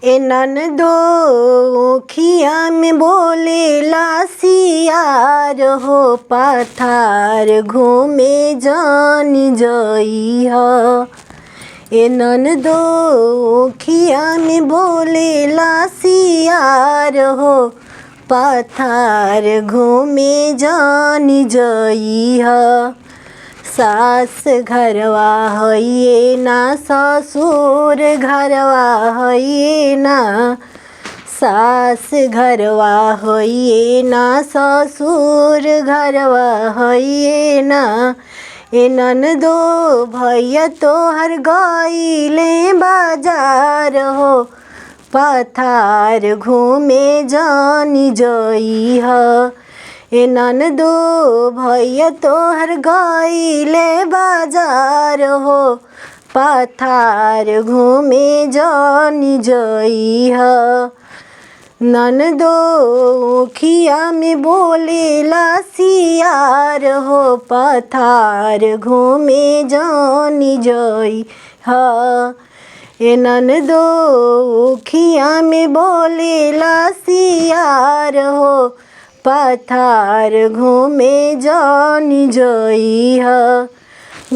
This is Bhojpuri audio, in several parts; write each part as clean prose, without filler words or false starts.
ए ननदो खिया में बोले लासियार हो पथार घूमे जानी जई ह। ए ननदो खिया में बोले लासियार हो पथार घूमे जानी जई ह। सास घरवा हइए ना ससुर घरवा हइए ना, सास घरवा हइए ना ससुर घरवा हइए ना। ए ननदो भैया तोहर गइले बाजार हो पथार घूमे जानी जई ह। ए ननदो भैया तोहर गइले बाजार हो पथार घूमे जानी जई ह। ननदो खिया में बोले लासियार हो पथार घूमे जानी जई ह। ए ननदो खिया में बोले लासियार हो पथार घूमे जानी जई ह।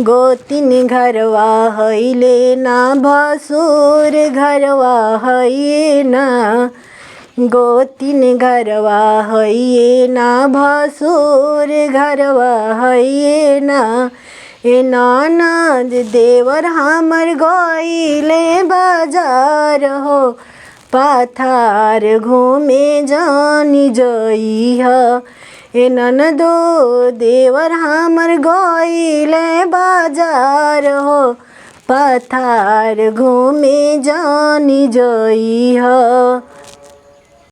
गोतिन घरवा हइले ना भसुर घरवा हइए ना, गोतिन घरवा हइए ना भसुर घरवा हइए ना। ए ननद देवर हमर गइले बाजार हो पथार घूमे जानी जई ह। ए ननदो देवर हमर गइले बाजार हो पथार घूमे जानी जई ह।